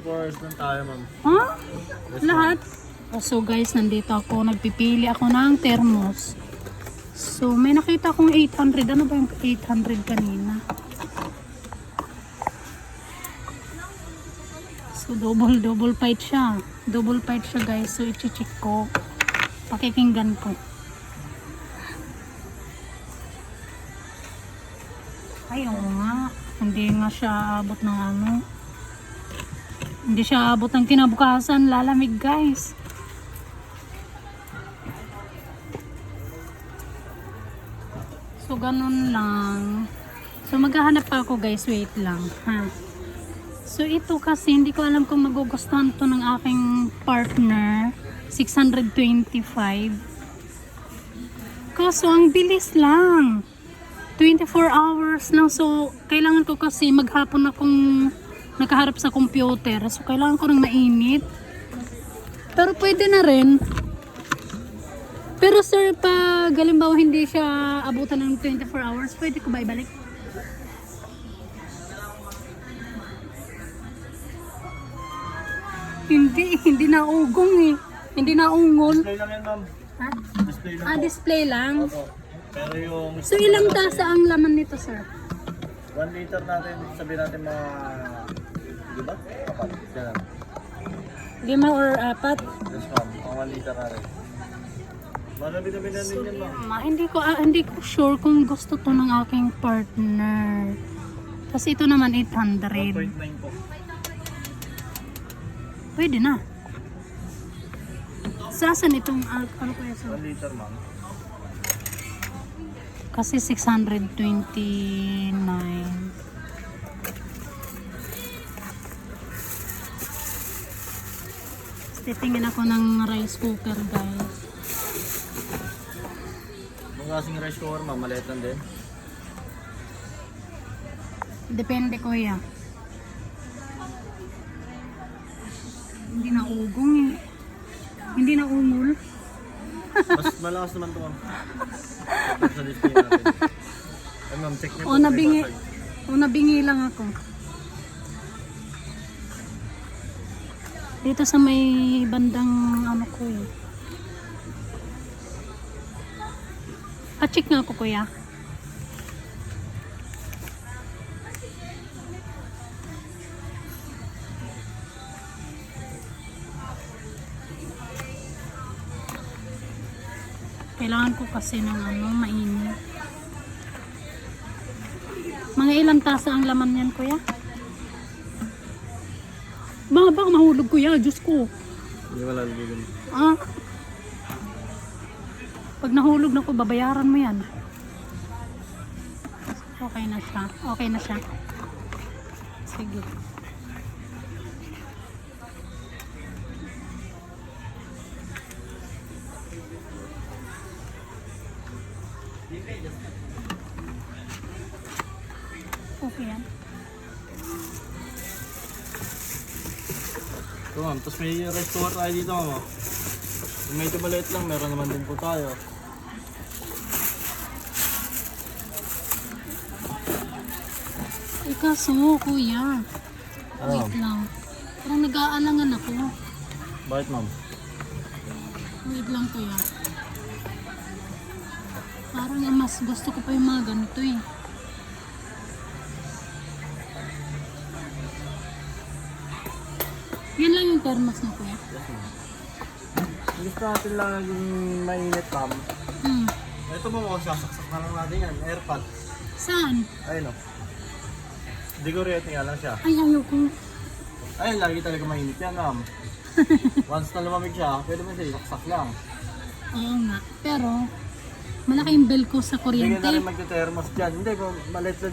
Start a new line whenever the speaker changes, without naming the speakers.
Hours lang tayo, ma'am.
Ha?
Yes,
Lahat? So guys, nandito ako. Nagpipili ako ng thermos. So may nakita akong 800. Ano ba yung 800 kanina? So double fight siya. Double fight siya guys. So i-check ko. Pakikinggan ko. Ay, oo nga. Hindi nga siya abot ng ano. Hindi siya abot ng kinabukasan. Lalamig guys. So ganun lang. So maghahanap pa ako guys. Wait lang. Ha? So ito kasi hindi ko alam kung magugustuhan to ng aking partner. 625. Kaso ang bilis lang. 24 hours lang. So kailangan ko kasi maghapon akong nakaharap sa computer. So kailangan ko ng mainit. Pero pwede na rin. Pero sir, pag halimbawa hindi siya abutan ng 24 hours, pwede ko ba ibalik? Hindi na ugong eh. Hindi na ungol.
Display lang yan, ma'am.
Ha?
Display lang
Ah,
po.
display lang.
Opo. Pero yung...
So ilang tasa ang laman nito sir?
1 liter natin, sabihin natin mga... Di ba? Apat. Yan.
5 or 4?
Yes, ma'am. Ang 1 liter natin. Marami-dami na din yan, ma'am.
Hindi ko sure kung gusto to ng aking partner. Kasi ito naman 800.
1.9 po.
Pwede na. Sasan itong ano kaya sir?
1 liter, ma'am.
Kasi 629. Titingin ako ng rice cooker guys.
Ang klaseng rice cooker, ma'am. Maliit lang din.
Depende kuya. Hindi na ugong eh. Hindi na umul.
Mas malakas naman ito, ma'am. Sa display natin. Ay, ma'am, check niyo po.
Nabingi lang ako. Dito sa may bandang ano ko eh. Pa-check nga ako kuya. Kailangan ko kasi ng ano, mainit. Mga ilang tasa ang laman yan kuya? Baka mahulog kuya, Diyos ko.
Hindi wala lulun.
Ah. Pag nahulog na ko, babayaran mo yan. Okay na siya. Okay na siya. Sige. Okay yan.
Ito, ma'am. Tapos may rice cooker tayo dito, ma'am. Kung medyo maliit lang, meron naman din po tayo.
Kaso, kuya. Wait lang. Parang nag-aalangan ako.
Bakit, ma'am?
Wait lang kuya. Parang mas gusto ko pa yung mga ganito eh. Yan lang yung thermos na kuya.
Yes, ma'am. Gusto natin lang naging mainit, ma'am. Ito mo, sasaksak na lang natin yan. Airpod.
Saan?
Ayun, o. Decorate nga lang siya.
Ay, ayoko.
Ayun, lagi talaga mainit yan, ma'am. Once na lumamig siya, pwede mo siya isaksak lang.
Oo nga. Pero, malaki yung bill ko sa
Hindi
kuryente.
ka na rin magte-thermos dyan. Hindi, maliit lang